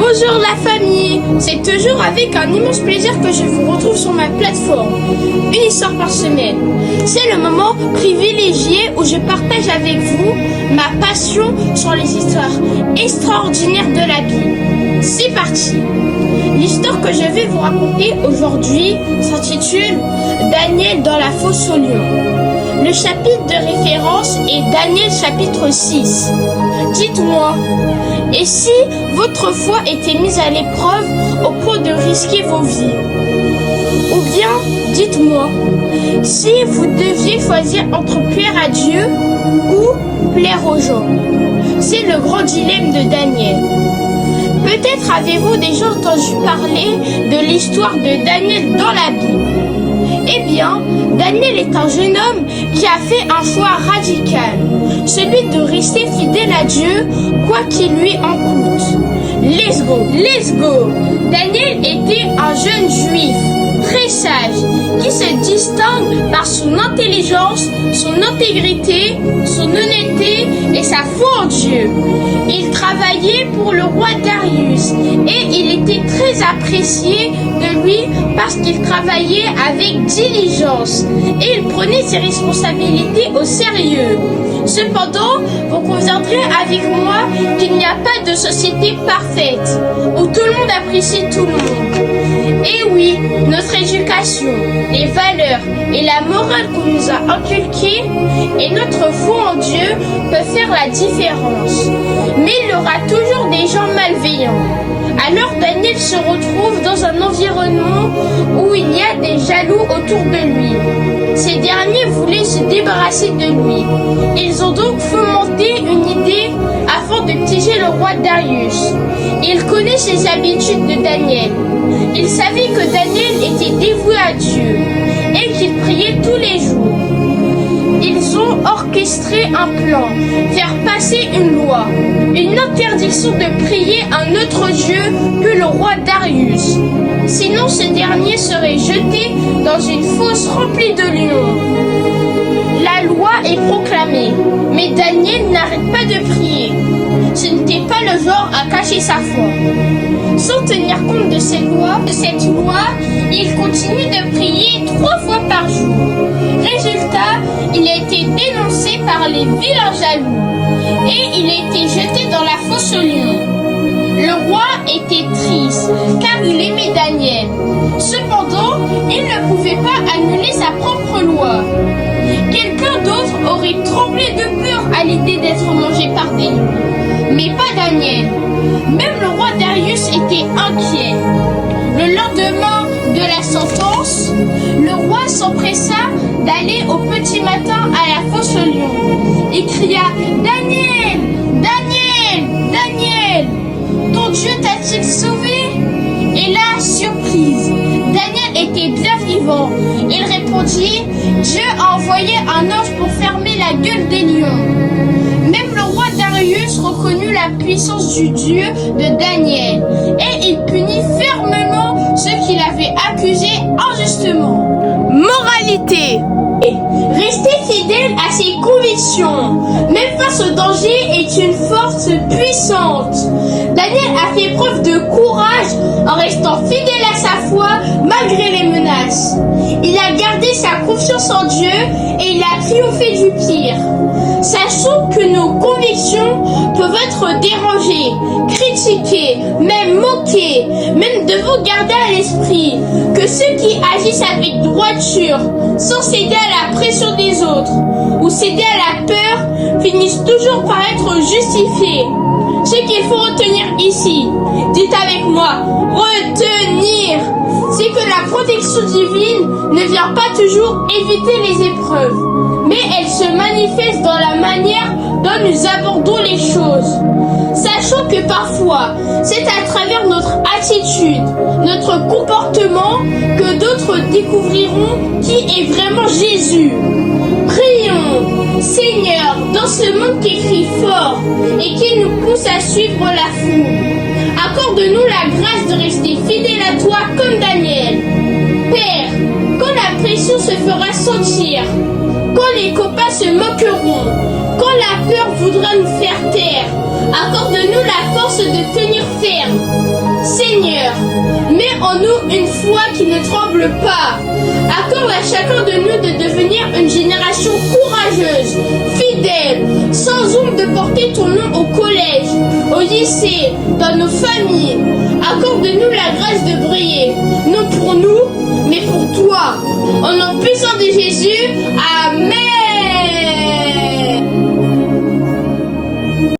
Bonjour la famille, c'est toujours avec un immense plaisir que je vous retrouve sur ma plateforme, une histoire par semaine. C'est le moment privilégié où je partage avec vous ma passion sur les histoires extraordinaires de la Bible. C'est parti. L'histoire que je vais vous raconter aujourd'hui s'intitule Daniel dans la fosse aux lions. Le chapitre de référence est Daniel chapitre 6. Dites-moi, et si votre foi était mise à l'épreuve au point de risquer vos vies? Ou bien, dites-moi, si vous deviez choisir entre plaire à Dieu ou plaire aux gens? C'est le grand dilemme de Daniel. Peut-être avez-vous déjà entendu parler de l'histoire de Daniel dans la Bible. Eh bien, Daniel est un jeune homme qui a fait un choix radical, celui de rester fidèle à Dieu, quoi qu'il lui en coûte. Let's go! Daniel était un jeune juif, très sage, qui se distingue par son intelligence, son intégrité, son honnêteté et sa foi en Dieu. Il travaillait pour le roi Darius et il était très apprécié de lui parce qu'il travaillait avec diligence et il prenait ses responsabilités au sérieux. Cependant, vous conviendrez avec moi qu'il n'y a pas de société parfaite où tout le monde apprécie tout le monde. Et oui, notre éducation, les valeurs et la morale qu'on nous a inculquées et notre foi en Dieu peuvent faire la différence. Mais il y aura toujours des gens malveillants. Alors Daniel se retrouve dans un environnement où il y a des jaloux autour de lui. Ces derniers voulaient se débarrasser de lui. Ils ont donc fomenté une idée afin de piéger le roi Darius. Il connaît les habitudes de Daniel. Il savait que Daniel était dévoué à Dieu et qu'il priait tous les jours. Ils ont orchestré un plan, faire passer une loi, une interdiction de prier un autre Dieu que le roi Darius. Sinon, ce dernier serait jeté dans une fosse remplie de lions. La loi est proclamée, mais Daniel n'arrête pas de prier. Ce n'était pas le genre à cacher sa foi. Sans tenir compte de cette loi, il continue de prier 3 fois par jour. Résultat, il a été dénoncé par les vilains jaloux et il a été jeté dans la fosse aux lions. Le roi était triste car il aimait Daniel. Cependant, il ne pouvait pas annuler sa propre loi. Quelqu'un d'autre aurait tremblé de peur à l'idée d'être mangé par des lions, mais pas Daniel. Même le roi Darius était inquiet. Le lendemain de la sentence, le roi s'empressa d'aller au petit matin à la fosse aux lions et cria « Daniel, Daniel, Daniel, ton Dieu t'a-t-il sauvé ?» Et là, surprise, Daniel était bien vivant. Il répondit « Dieu a envoyé un ange pour fermer la gueule des lions. » Même le roi Darius reconnut la puissance du Dieu de Daniel et il punit fermement ceux qui l'avaient accusé injustement. Moralité: rester fidèle à ses convictions, même face au danger, est une force puissante. Daniel a fait preuve de courage en restant fidèle à sa foi malgré les menaces. Il a gardé sa confiance en Dieu et il a triomphé du pire. Sachons que nos convictions peuvent être dérangées, critiquées, même moquées, mais nous devons garder à l'esprit que ceux qui agissent avec droiture, sans céder à la pression des autres ou céder à la peur, finissent toujours par être justifiés. Ce qu'il faut retenir ici, dites avec moi, retenir, c'est que la protection divine ne vient pas toujours éviter les épreuves, mais elle se manifeste dans la manière dont nous abordons les choses. Sachons que parfois, c'est à travers notre attitude, notre comportement, que d'autres découvriront qui est vraiment Jésus. Prions, Seigneur, dans ce monde qui crie fort et qui nous pousse à suivre la foule, accorde-nous la grâce de rester fidèle à toi comme Daniel. Père, quand la pression se fera sentir, quand les copains se moqueront, quand la peur voudra nous faire taire, accorde-nous la force de tenir ferme. Seigneur, mets en nous une foi qui ne tremble pas. Accorde à chacun de nous de devenir une génération courageuse, fidèle, sans honte de porter ton nom au collège, au lycée, dans nos familles. Accorde-nous la grâce de briller, non pour nous, mais pour toi. Au nom puissant de Jésus,